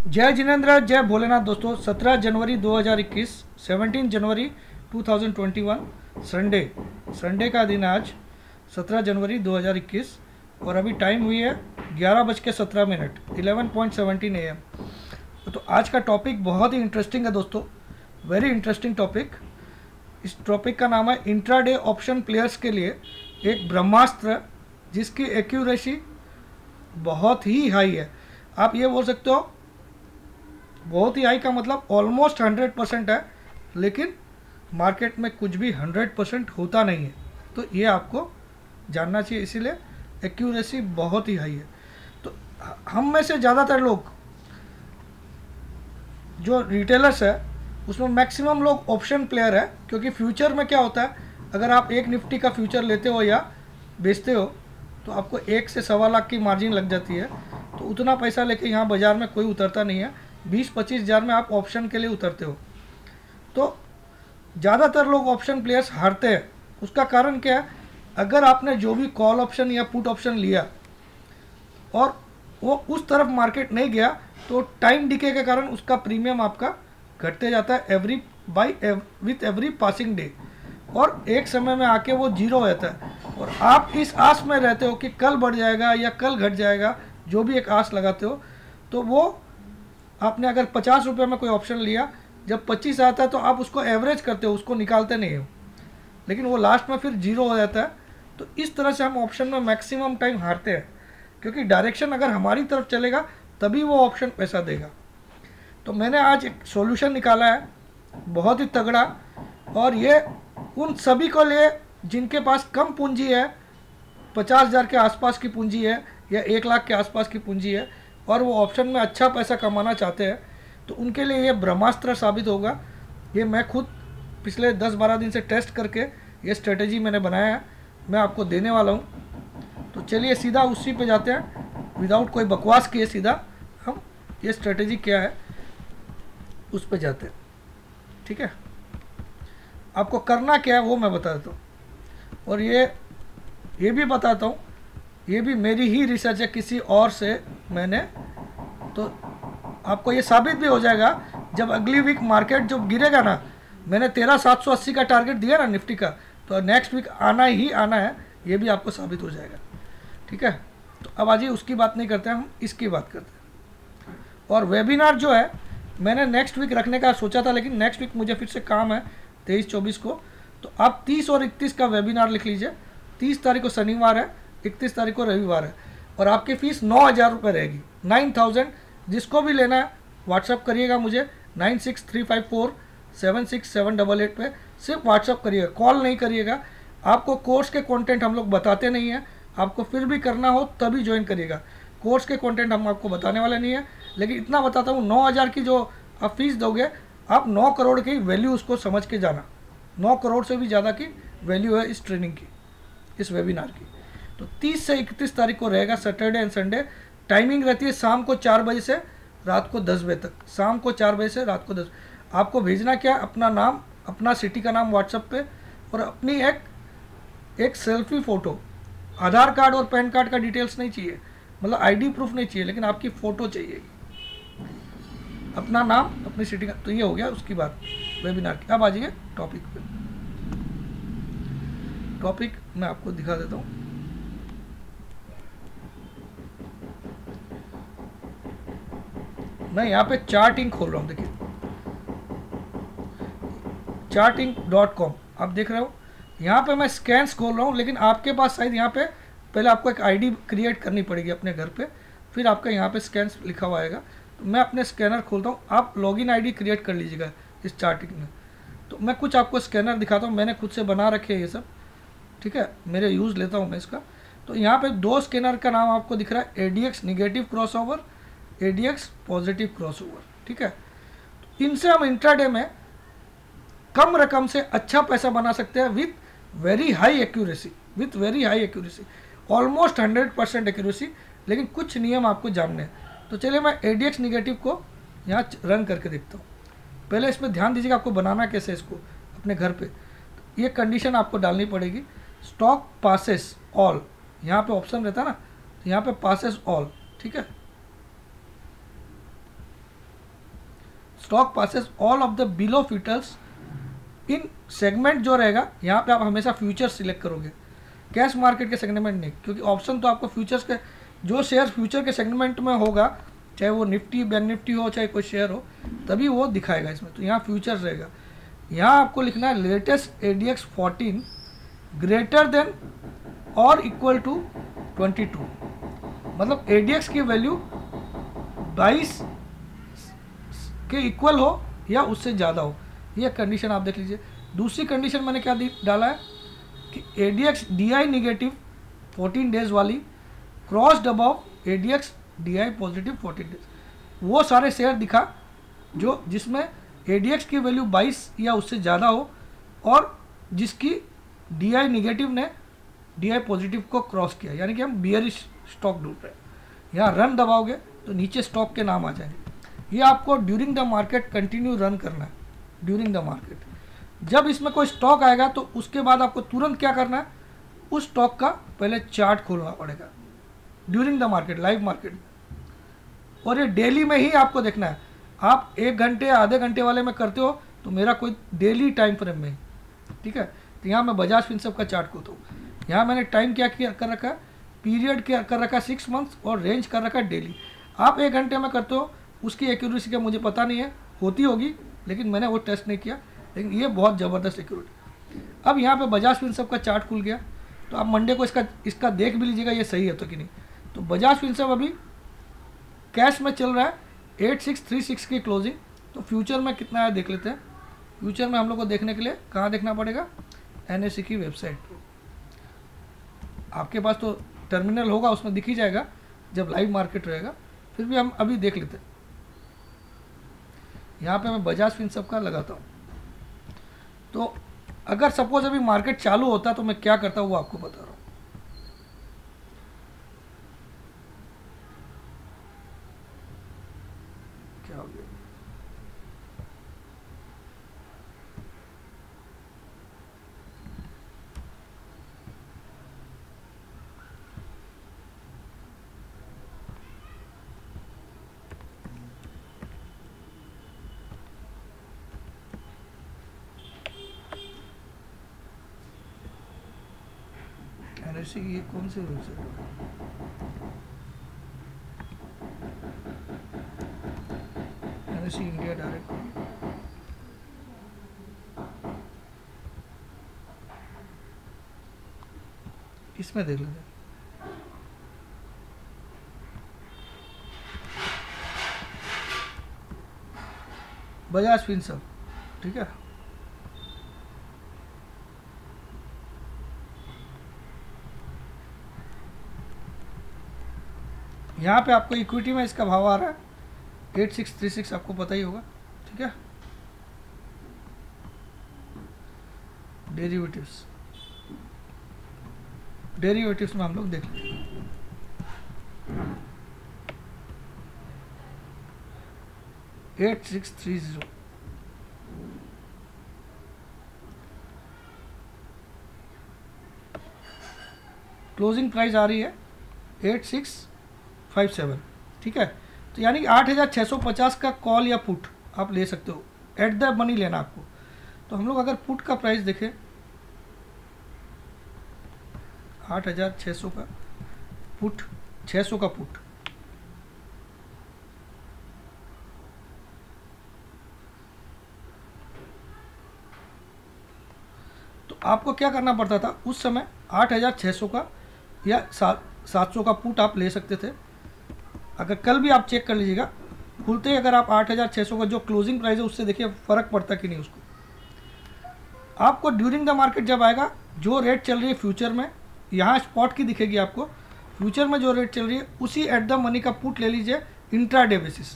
जय जिनेन्द्र, जय भोलेनाथ। दोस्तों 17 जनवरी 2021, 17 जनवरी 2021 संडे का दिन आज 17 जनवरी 2021 और अभी टाइम हुई है 11:17 11:17 AM। तो आज का टॉपिक बहुत ही इंटरेस्टिंग है दोस्तों, वेरी इंटरेस्टिंग टॉपिक। इस टॉपिक का नाम है इंट्राडे ऑप्शन प्लेयर्स के लिए एक ब्रह्मास्त्र जिसकी एक्यूरेसी बहुत ही हाई है। आप ये बोल सकते हो बहुत ही हाई का मतलब ऑलमोस्ट 100% है, लेकिन मार्केट में कुछ भी 100% होता नहीं है। तो ये आपको जानना चाहिए, इसीलिए एक्यूरेसी बहुत ही हाई है। तो हम में से ज़्यादातर लोग जो रिटेलर्स है उसमें मैक्सिमम लोग ऑप्शन प्लेयर है, क्योंकि फ्यूचर में क्या होता है, अगर आप एक निफ्टी का फ्यूचर लेते हो या बेचते हो तो आपको 1 से सवा लाख की मार्जिन लग जाती है। तो उतना पैसा लेके यहाँ बाज़ार में कोई उतरता नहीं है। 20-25 हज़ार में आप ऑप्शन के लिए उतरते हो। तो ज़्यादातर लोग ऑप्शन प्लेयर्स हारते हैं। उसका कारण क्या है, अगर आपने जो भी कॉल ऑप्शन या पुट ऑप्शन लिया और वो उस तरफ मार्केट नहीं गया तो टाइम डिके के कारण उसका प्रीमियम आपका घटते जाता है विथ एवरी पासिंग डे, और एक समय में आके वो जीरो हो जाता है। और आप इस आस में रहते हो कि कल बढ़ जाएगा या कल घट जाएगा, जो भी एक आस लगाते हो। तो वो आपने अगर 50 रुपये में कोई ऑप्शन लिया, जब 25 आता है तो आप उसको एवरेज करते हो, उसको निकालते नहीं हो, लेकिन वो लास्ट में फिर जीरो हो जाता है। तो इस तरह से हम ऑप्शन में मैक्सिमम टाइम हारते हैं, क्योंकि डायरेक्शन अगर हमारी तरफ चलेगा तभी वो ऑप्शन पैसा देगा। तो मैंने आज एक सॉल्यूशन निकाला है बहुत ही तगड़ा, और ये उन सभी को लिए जिनके पास कम पूंजी है, 50,000 के आसपास की पूंजी है या 1 लाख के आसपास की पूंजी है, और वो ऑप्शन में अच्छा पैसा कमाना चाहते हैं। तो उनके लिए ये ब्रह्मास्त्र साबित होगा। ये मैं खुद पिछले 10-12 दिन से टेस्ट करके ये स्ट्रेटेजी मैंने बनाया है, मैं आपको देने वाला हूँ। तो चलिए सीधा उसी पे जाते हैं, विदाउट कोई बकवास किए सीधा हम ये स्ट्रेटेजी क्या है उस पे जाते हैं। ठीक है, आपको करना क्या है वो मैं बता देता हूँ, और ये भी बताता हूँ, ये भी मेरी ही रिसर्च है, किसी और से मैंने। तो आपको ये साबित भी हो जाएगा जब अगली वीक मार्केट जो गिरेगा ना, मैंने 13,780 का टारगेट दिया ना निफ्टी का, तो नेक्स्ट वीक आना ही आना है, ये भी आपको साबित हो जाएगा। ठीक है, तो अब आज उसकी बात नहीं करते हैं, हम इसकी बात करते हैं। और वेबिनार जो है मैंने नेक्स्ट वीक रखने का सोचा था, लेकिन नेक्स्ट वीक मुझे फिर से काम है 23-24 को। तो आप 30 और 31 का वेबिनार लिख लीजिए। 30 तारीख को शनिवार है, 31 तारीख को रविवार है, और आपकी फ़ीस 9,000 रुपये रहेगी, 9,000। जिसको भी लेना है व्हाट्सअप करिएगा मुझे 9635476788 पे, सिर्फ व्हाट्सअप करिएगा, कॉल नहीं करिएगा। आपको कोर्स के कंटेंट हम लोग बताते नहीं हैं, आपको फिर भी करना हो तभी ज्वाइन करिएगा। कोर्स के कंटेंट हम आपको बताने वाले नहीं है, लेकिन इतना बताता हूँ, 9,000 की जो आप फीस दोगे, आप 9 करोड़ की वैल्यू उसको समझ के जाना। 9 करोड़ से भी ज़्यादा की वैल्यू है इस ट्रेनिंग की, इस वेबिनार की। तो 30 से 31 तारीख को रहेगा, सैटरडे एंड संडे। टाइमिंग रहती है शाम को 4 बजे से रात को 10 बजे तक, शाम को 4 बजे से रात को 10। आपको भेजना क्या, अपना नाम, अपना सिटी का नाम व्हाट्सएप पे, और अपनी एक सेल्फी फ़ोटो, आधार कार्ड और पैन कार्ड का डिटेल्स नहीं चाहिए, मतलब आईडी प्रूफ नहीं चाहिए, लेकिन आपकी फ़ोटो चाहिए, अपना नाम, अपनी सिटी का। तो ये हो गया उसकी बात वेबिनार की। अब आ जाइए टॉपिक पे। टॉपिक मैं आपको दिखा देता हूँ। मैं यहाँ पे चार्टिंग खोल रहा हूँ, देखिए charting.com आप देख रहे हो। यहाँ पे मैं स्कैन्स खोल रहा हूँ, लेकिन आपके पास शायद यहाँ पे पहले आपको एक आईडी क्रिएट करनी पड़ेगी अपने घर पे, फिर आपका यहाँ पे स्कैन्स लिखा हुआ आएगा। तो मैं अपने स्कैनर खोलता हूँ, आप लॉगिन आईडी क्रिएट कर लीजिएगा इस चार्टिंग में। तो मैं कुछ आपको स्कैनर दिखाता हूँ, मैंने खुद से बना रखे हैं ये सब। ठीक है, मेरे यूज़ लेता हूँ मैं इसका। तो यहाँ पे 2 स्कैनर का नाम आपको दिख रहा है, ADX negative crossover, ADX positive crossover. ठीक है, तो इनसे हम इंट्राडे में कम रकम से अच्छा पैसा बना सकते हैं with very high accuracy, almost 100% accuracy. लेकिन कुछ नियम आपको जानने हैं। तो चलिए मैं ADX निगेटिव को यहाँ रन करके देखता हूँ। पहले इसमें ध्यान दीजिएगा आपको बनाना कैसे इसको अपने घर पे। तो ये कंडीशन आपको डालनी पड़ेगी, स्टॉक पासेस ऑल, यहाँ पे ऑप्शन रहता है ना, तो यहाँ पे पासेस ऑल। ठीक है, stock passes all of the below futures in segment जो रहेगा, यहाँ पे आप हमेशा फ्यूचर्स सिलेक्ट करोगे, कैश मार्केट के सेगमेंट नहीं, क्योंकि ऑप्शन तो आपको फ्यूचर्स के, जो शेयर फ्यूचर के सेगमेंट में होगा, चाहे वो निफ्टी बैंक निफ्टी हो चाहे कोई शेयर हो, तभी वो दिखाएगा इसमें। तो यहाँ फ्यूचर्स रहेगा। यहाँ आपको लिखना है लेटेस्ट ADX 14 ग्रेटर देन और इक्वल टू 22, मतलब ADX की वैल्यू 22 के इक्वल हो या उससे ज़्यादा हो, ये कंडीशन आप देख लीजिए। दूसरी कंडीशन मैंने क्या डाला है कि ADX DI निगेटिव 14 डेज वाली crossed above ADX DI positive 14 days, वो सारे शेयर दिखा जो जिसमें ADX की वैल्यू 22 या उससे ज़्यादा हो और जिसकी DI निगेटिव ने DI पॉजिटिव को क्रॉस किया, यानी कि हम बियरिश स्टॉक ढूंढ रहे हैं। यहाँ रन दबाओगे तो नीचे स्टॉक के नाम आ जाएंगे। ये आपको during the market continue run करना है। ड्यूरिंग द मार्केट जब इसमें कोई स्टॉक आएगा तो उसके बाद आपको तुरंत क्या करना है, उस स्टॉक का पहले चार्ट खोलना पड़ेगा during the market, live market में। और ये डेली में ही आपको देखना है। आप 1 घंटे आधे घंटे वाले में करते हो तो मेरा कोई डेली टाइम फ्रेम में, ठीक है। तो यहाँ मैं बजाज फिनसर्व का चार्ट खोलता हूँ। यहाँ मैंने टाइम क्या कर रखा है, पीरियड क्या कर रखा है 6 मंथ्स और रेंज कर रखा है डेली। आप 1 घंटे में करते हो, उसकी एक्यूरेसी का मुझे पता नहीं है, होती होगी लेकिन मैंने वो टेस्ट नहीं किया, लेकिन ये बहुत ज़बरदस्त एक्यूरेटी। अब यहाँ पे बजाज फिनसर्व का चार्ट खुल गया, तो आप मंडे को इसका देख भी लीजिएगा ये सही है तो कि नहीं। तो बजाज फिनसर्व अभी कैश में चल रहा है 8636 की क्लोजिंग। तो फ्यूचर में कितना है देख लेते हैं। फ्यूचर में हम लोग को देखने के लिए कहाँ देखना पड़ेगा, NSE की वेबसाइट। आपके पास तो टर्मिनल होगा, उसमें दिख ही जाएगा जब लाइव मार्केट रहेगा, फिर भी हम अभी देख लेते हैं। यहाँ पे मैं बजाज फिनसर्व का लगाता हूँ। तो अगर सपोज अभी मार्केट चालू होता तो मैं क्या करता हूँ वो आपको बता रहा हूँ। क्या हो गया, NSE की ये कौन सी वेबसाइट है, NSE इंडिया डायरेक्ट। इसमें देख लेते हैं। बजाज फिनसर्व, ठीक है। यहाँ पे आपको इक्विटी में इसका भाव आ रहा है 8636, आपको पता ही होगा, ठीक है। डेरिवेटिव्स में हम लोग देख लेते हैं। $8630 क्लोजिंग प्राइस आ रही है 8657, ठीक है। तो यानी कि 8650 का कॉल या पुट आप ले सकते हो, एट द मनी लेना आपको। तो हम लोग अगर पुट का प्राइस देखें 8600 का पुट, 600 का पुट, तो आपको क्या करना पड़ता था उस समय, 8600 का या 700 का पुट आप ले सकते थे। अगर कल भी आप चेक कर लीजिएगा, खुलते ही अगर आप 8600 का जो क्लोजिंग प्राइस है उससे देखिए फ़र्क पड़ता कि नहीं उसको। आपको ड्यूरिंग द मार्केट जब आएगा, जो रेट चल रही है फ्यूचर में, यहाँ स्पॉट की दिखेगी आपको, फ्यूचर में जो रेट चल रही है उसी एट द मनी का पुट ले लीजिए इंट्राडे बेसिस।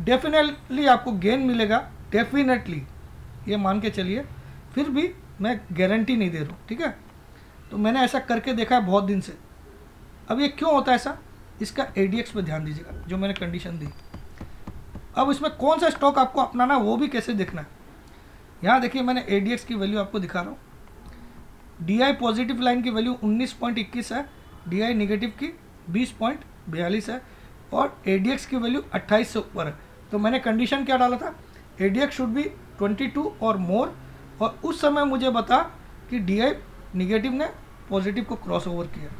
डेफिनेटली आपको गेन मिलेगा, डेफिनेटली ये मान के चलिए, फिर भी मैं गारंटी नहीं दे रहा हूँ, ठीक है। तो मैंने ऐसा करके देखा है बहुत दिन से। अब ये क्यों होता है ऐसा, इसका ADX पे ध्यान दीजिएगा जो मैंने कंडीशन दी। अब इसमें कौन सा स्टॉक आपको अपनाना वो भी कैसे देखना है। यहाँ देखिए मैंने ADX की वैल्यू आपको दिखा रहा हूँ। DI पॉजिटिव लाइन की वैल्यू 19.21 है, DI नेगेटिव की 20.42 है और ADX की वैल्यू 28 से ऊपर है। तो मैंने कंडीशन क्या डाला था, ADX शुड बी 22 और मोर, और उस समय मुझे बता कि DI निगेटिव ने पॉजिटिव को क्रॉस ओवर किया।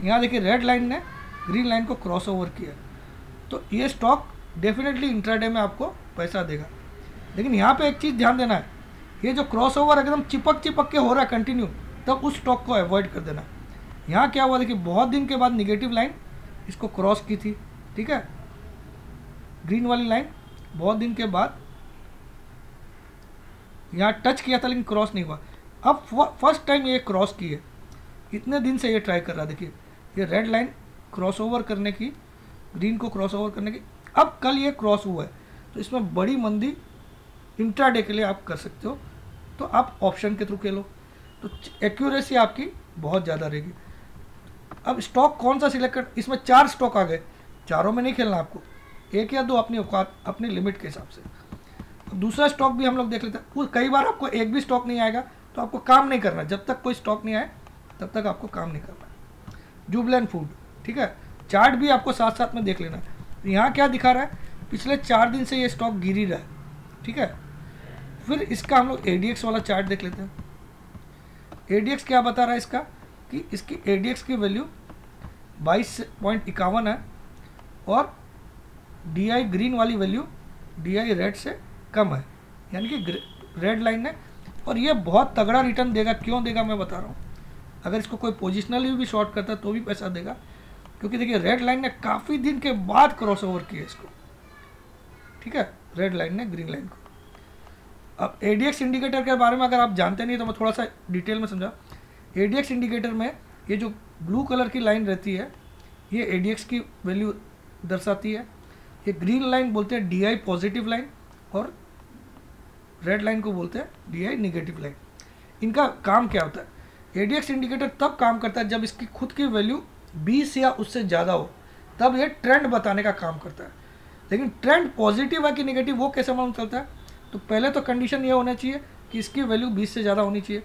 यहाँ देखिए रेड लाइन ने ग्रीन लाइन को क्रॉस ओवर किया, तो ये स्टॉक डेफिनेटली इंट्राडे में आपको पैसा देगा। लेकिन यहाँ पे एक चीज़ ध्यान देना है, ये जो क्रॉस ओवर एकदम चिपक के हो रहा है कंटिन्यू, तब उस स्टॉक को अवॉइड कर देना। यहाँ क्या हुआ देखिए, बहुत दिन के बाद निगेटिव लाइन इसको क्रॉस की थी, ठीक है, ग्रीन वाली लाइन बहुत दिन के बाद यहाँ टच किया था लेकिन क्रॉस नहीं हुआ। अब फर्स्ट टाइम ये क्रॉस की है, इतने दिन से ये ट्राई कर रहा है। देखिए ये रेड लाइन क्रॉस ओवर करने की, ग्रीन को क्रॉस ओवर करने की, अब कल ये क्रॉस हुआ है, तो इसमें बड़ी मंदी इंट्राडे के लिए आप कर सकते हो। तो आप ऑप्शन के थ्रू खेलो तो एक्यूरेसी आपकी बहुत ज़्यादा रहेगी। अब स्टॉक कौन सा सिलेक्ट कर, इसमें 4 स्टॉक आ गए, चारों में नहीं खेलना आपको, 1 या 2 अपनी औकात अपनी लिमिट के हिसाब से। अब दूसरा स्टॉक भी हम लोग देख लेते हैं। कई बार आपको एक भी स्टॉक नहीं आएगा तो आपको काम नहीं करना, जब तक कोई स्टॉक नहीं आए तब तक आपको काम नहीं करना। जुबलेंट फूड, ठीक है, चार्ट भी आपको साथ साथ में देख लेना है। यहाँ क्या दिखा रहा है, पिछले 4 दिन से ये स्टॉक गिर ही रहा है, ठीक है। फिर इसका हम लोग ADX वाला चार्ट देख लेते हैं। ADX क्या बता रहा है इसका, कि इसकी ADX की वैल्यू 22.51 है और DI ग्रीन वाली वैल्यू DI रेड से कम है, यानी कि रेड लाइन ने, और ये बहुत तगड़ा रिटर्न देगा। क्यों देगा मैं बता रहा हूँ, अगर इसको कोई पोजिशनली भी शॉर्ट करता है तो भी पैसा देगा, क्योंकि देखिए रेड लाइन ने काफ़ी दिन के बाद क्रॉस ओवर किया इसको, ठीक है, रेड लाइन ने ग्रीन लाइन को। अब ADX इंडिकेटर के बारे में अगर आप जानते नहीं तो मैं थोड़ा सा डिटेल में समझा। ADX इंडिकेटर में ये जो ब्लू कलर की लाइन रहती है ये ADX की वैल्यू दर्शाती है। ये ग्रीन लाइन बोलते हैं DI पॉजिटिव लाइन और रेड लाइन को बोलते हैं DI नेगेटिव लाइन। इनका काम क्या होता है, ADX इंडिकेटर तब काम करता है जब इसकी खुद की वैल्यू 20 या उससे ज़्यादा हो, तब ये ट्रेंड बताने का काम करता है। लेकिन ट्रेंड पॉजिटिव है कि नेगेटिव वो कैसे मालूम चलता है, तो पहले तो कंडीशन ये होना चाहिए कि इसकी वैल्यू 20 से ज़्यादा होनी चाहिए।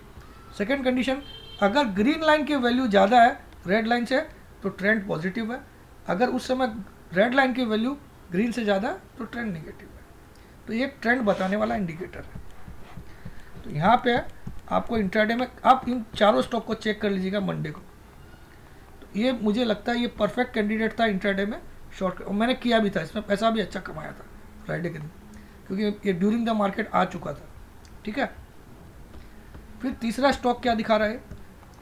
सेकंड कंडीशन, अगर ग्रीन लाइन की वैल्यू ज़्यादा है रेड लाइन से तो ट्रेंड पॉजिटिव है, अगर उस समय रेड लाइन की वैल्यू ग्रीन से ज़्यादा तो ट्रेंड नेगेटिव है। तो ये ट्रेंड बताने वाला इंडिकेटर है। तो यहाँ पे आपको इंट्राडे में आप इन चारों स्टॉक को चेक कर लीजिएगा मंडे को। तो ये मुझे लगता है ये परफेक्ट कैंडिडेट था इंट्राडे में शॉर्ट, और मैंने किया भी था, इसमें पैसा भी अच्छा कमाया था फ्राइडे के दिन, क्योंकि ये ड्यूरिंग द मार्केट आ चुका था, ठीक है। फिर तीसरा स्टॉक क्या दिखा रहा है,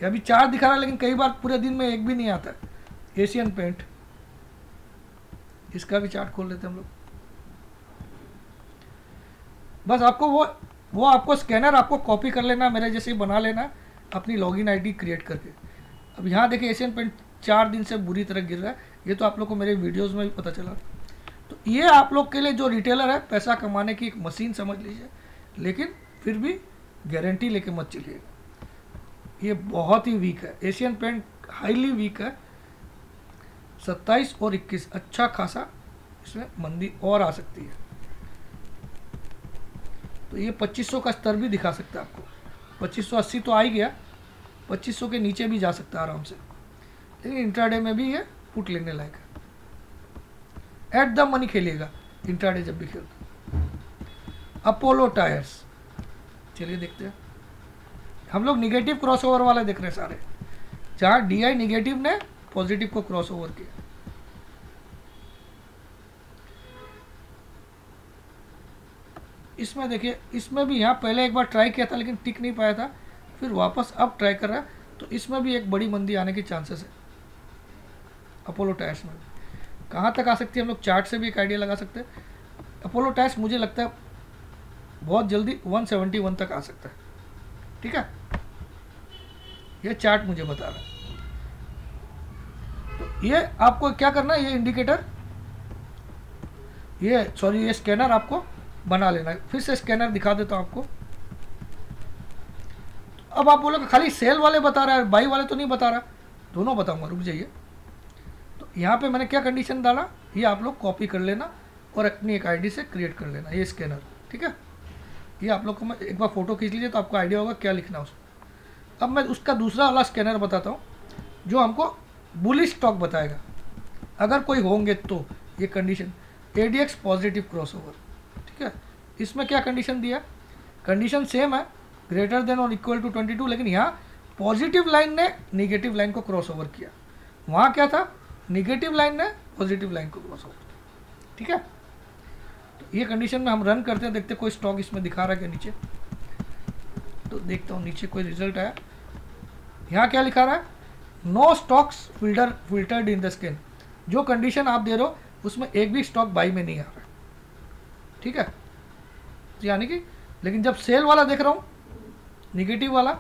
ये अभी 4 दिखा रहा है लेकिन कई बार पूरे दिन में एक भी नहीं आता है। एशियन पेंट, इसका भी चार्ट खोल लेते हैं हम लोग। बस आपको वो आपको स्कैनर आपको कॉपी कर लेना, मेरे जैसे ही बना लेना अपनी लॉगिन आईडी क्रिएट करके। अब यहाँ देखिए एशियन पेंट 4 दिन से बुरी तरह गिर रहा है, ये तो आप लोग को मेरे वीडियोस में भी पता चला। तो ये आप लोग के लिए जो रिटेलर है पैसा कमाने की एक मशीन समझ लीजिए, लेकिन फिर भी गारंटी लेके मत चलिएगा, ये बहुत ही वीक है। एशियन पेंट हाईली वीक है। 27 और 21 अच्छा खासा इसमें मंदी और आ सकती है। तो ये 2500 का स्तर भी दिखा सकता है आपको, 2580 तो आ ही गया, 2500 के नीचे भी जा सकता है आराम से, लेकिन इंट्राडे में भी ये पुट लेने लायक है। एट द मनी खेलिएगा इंट्राडे जब भी खेलते। अपोलो टायर्स, चलिए देखते हैं। हम लोग निगेटिव क्रॉसओवर वाले देख रहे हैं सारे, जहाँ DI निगेटिव ने पॉजिटिव को क्रॉसओवर किया। इसमें देखिए, इसमें भी यहाँ पहले एक बार ट्राई किया था लेकिन टिक नहीं पाया था, फिर वापस अब ट्राई कर रहा है, तो इसमें भी एक बड़ी मंदी आने की चांसेस है। अपोलो टायर्स में कहाँ तक आ सकती है, हम लोग चार्ट से भी एक आइडिया लगा सकते हैं। अपोलो टायर्स मुझे लगता है बहुत जल्दी 171 तक आ सकता है, ठीक है, ये चार्ट मुझे बता रहा है। तो ये आपको क्या करना है, ये इंडिकेटर, ये स्कैनर आपको बना लेना है। फिर से स्कैनर दिखा देता हूँ आपको। अब आप बोलोगे खाली सेल वाले बता रहा है, बाई वाले तो नहीं बता रहा, दोनों बताऊंगा, रुक जाइए। तो यहाँ पे मैंने क्या कंडीशन डाला, ये आप लोग कॉपी कर लेना और अपनी एक आईडी से क्रिएट कर लेना ये स्कैनर, ठीक है। ये आप लोग को मैं एक बार फोटो खींच लीजिए तो आपको आइडिया होगा क्या लिखना है उसमें। अब मैं उसका दूसरा वाला स्कैनर बताता हूँ जो हमको बुलिश स्टॉक बताएगा, अगर कोई होंगे तो। ये कंडीशन ADX पॉजिटिव क्रॉसओवर, ठीक है। इसमें क्या कंडीशन दिया, कंडीशन सेम है, ग्रेटर देन और इक्वल टू 22, लेकिन यहाँ पॉजिटिव लाइन ने निगेटिव लाइन को क्रॉस ओवर किया, वहाँ क्या था, निगेटिव लाइन ने पॉजिटिव लाइन को क्रॉस ओवर किया, ठीक है। तो ये कंडीशन में हम रन करते हैं, देखते हैं कोई स्टॉक इसमें दिखा रहा है क्या नीचे। तो देखता हूँ नीचे कोई रिजल्ट आया, यहाँ क्या लिखा रहा है, no stocks filtered in the scan. जो कंडीशन आप दे रहे हो उसमें एक भी स्टॉक बाई में नहीं आ रहा है, ठीक है। यानी कि लेकिन जब सेल वाला देख रहा हूँ निगेटिव वाला,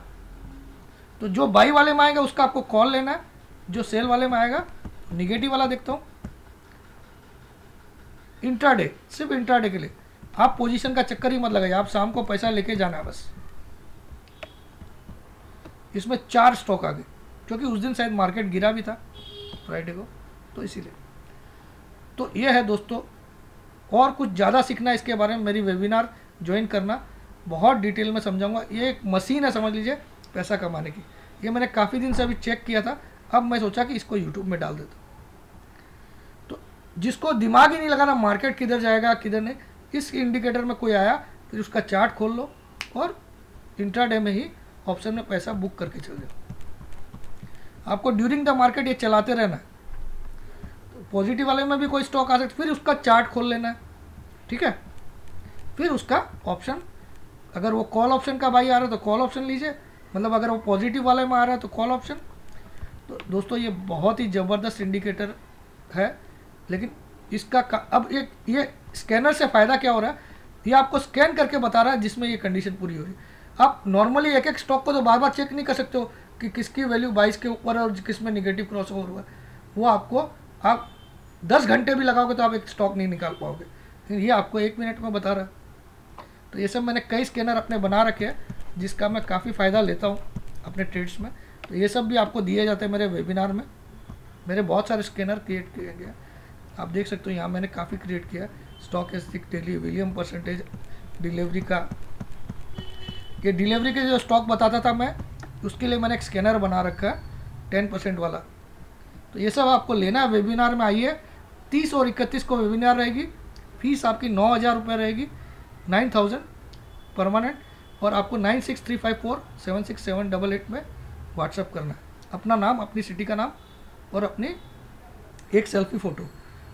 तो जो बाई वाले में आएगा उसका आपको कॉल लेना है, जो सेल वाले में आएगा निगेटिव वाला देखता हूँ। इंट्राडे, सिर्फ इंट्राडे के लिए आप पोजीशन का चक्कर ही मत लगाइए, आप शाम को पैसा लेके जाना है बस। इसमें 4 स्टॉक आ गए, क्योंकि उस दिन शायद मार्केट गिरा भी था फ्राइडे को, तो इसीलिए। तो ये है दोस्तों, और कुछ ज़्यादा सीखना इसके बारे में मेरी वेबिनार ज्वाइन करना, बहुत डिटेल में समझाऊंगा। ये एक मशीन है समझ लीजिए पैसा कमाने की। ये मैंने काफ़ी दिन से अभी चेक किया था, अब मैं सोचा कि इसको यूट्यूब में डाल देता हूँ। तो जिसको दिमाग ही नहीं लगाना मार्केट किधर जाएगा किधर नहीं, इस इंडिकेटर में कोई आया फिर उसका चार्ट खोल लो और इंट्राडे में ही ऑप्शन में पैसा बुक करके चल जाओ। आपको ड्यूरिंग द मार्केट ये चलाते रहना है। तो पॉजिटिव वाले में भी कोई स्टॉक आ सकता है, फिर उसका चार्ट खोल लेना है, ठीक है। फिर उसका ऑप्शन, अगर वो कॉल ऑप्शन का बाई आ रहा है तो कॉल ऑप्शन लीजिए, मतलब अगर वो पॉजिटिव वाले में आ रहा है तो कॉल ऑप्शन। तो दोस्तों ये बहुत ही ज़बरदस्त इंडिकेटर है, लेकिन इसका अब ये स्कैनर से फ़ायदा क्या हो रहा है, ये आपको स्कैन करके बता रहा है जिसमें ये कंडीशन पूरी हो रही है। आप नॉर्मली एक एक स्टॉक को तो बार बार चेक नहीं कर सकते हो कि किसकी वैल्यू 22 के ऊपर है और किस में निगेटिव क्रॉस ओवर हुआ है। वो आपको आप 10 घंटे भी लगाओगे तो आप एक स्टॉक नहीं निकाल पाओगे, लेकिन ये आपको 1 मिनट में बता रहा है। तो ये सब मैंने कई स्कैनर अपने बना रखे हैं, जिसका मैं काफ़ी फ़ायदा लेता हूँ अपने ट्रेड्स में। तो ये सब भी आपको दिए जाते हैं मेरे वेबिनार में। मेरे बहुत सारे स्कैनर क्रिएट किए गए, आप देख सकते हो यहाँ मैंने काफ़ी क्रिएट किया। Stochastic daily William percentage, delivery का, ये डिलीवरी के जो स्टॉक बताता था मैं, उसके लिए मैंने एक स्कैनर बना रखा है 10% वाला। तो ये सब आपको लेना है, वेबिनार में आइए। 30 और 31 को वेबिनार रहेगी, फीस आपकी 9,000 रुपये रहेगी, 9,000 परमानेंट, और आपको 9635476788 में व्हाट्सअप करना है, अपना नाम, अपनी सिटी का नाम और अपनी एक सेल्फी फ़ोटो।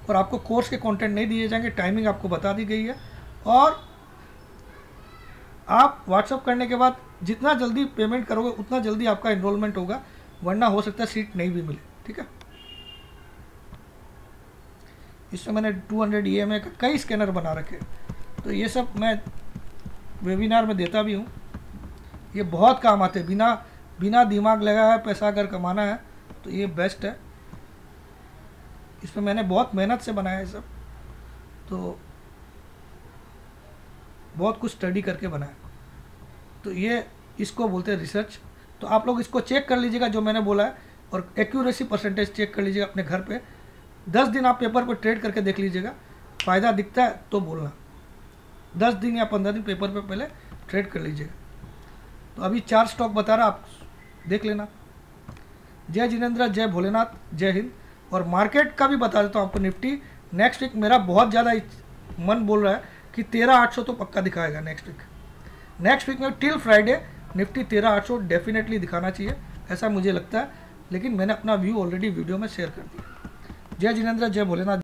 और आपको कोर्स के कंटेंट नहीं दिए जाएंगे, टाइमिंग आपको बता दी गई है। और आप व्हाट्सअप करने के बाद जितना जल्दी पेमेंट करोगे उतना जल्दी आपका एनरोलमेंट होगा, वरना हो सकता है सीट नहीं भी मिले, ठीक है। इसमें मैंने 200 EMA का कई स्कैनर बना रखे, तो ये सब मैं वेबिनार में देता भी हूँ। ये बहुत काम आते हैं, बिना दिमाग लगाया पैसा अगर कमाना है तो ये बेस्ट है। इसमें मैंने बहुत मेहनत से बनाया है सब, तो बहुत कुछ स्टडी करके बनाया। तो ये इसको बोलते हैं रिसर्च। तो आप लोग इसको चेक कर लीजिएगा जो मैंने बोला है, और एक्यूरेसी परसेंटेज चेक कर लीजिएगा अपने घर पे। 10 दिन आप पेपर पर ट्रेड करके देख लीजिएगा, फ़ायदा दिखता है तो बोलना। 10 दिन या 15 दिन पेपर पे पहले ट्रेड कर लीजिएगा। तो अभी 4 स्टॉक बता रहा, आप देख लेना। जय जिनेंद्र, जय भोलेनाथ, जय हिंद। और मार्केट का भी बता देता हूँ आपको। निफ्टी नेक्स्ट वीक मेरा बहुत ज़्यादा मन बोल रहा है कि 13,800 तो पक्का दिखाएगा नेक्स्ट वीक में। टिल फ्राइडे निफ्टी 13,800 डेफिनेटली दिखाना चाहिए, ऐसा मुझे लगता है। लेकिन मैंने अपना व्यू ऑलरेडी वीडियो में शेयर कर दिया। जय जिनेंद्र, जय भोलेनाथ।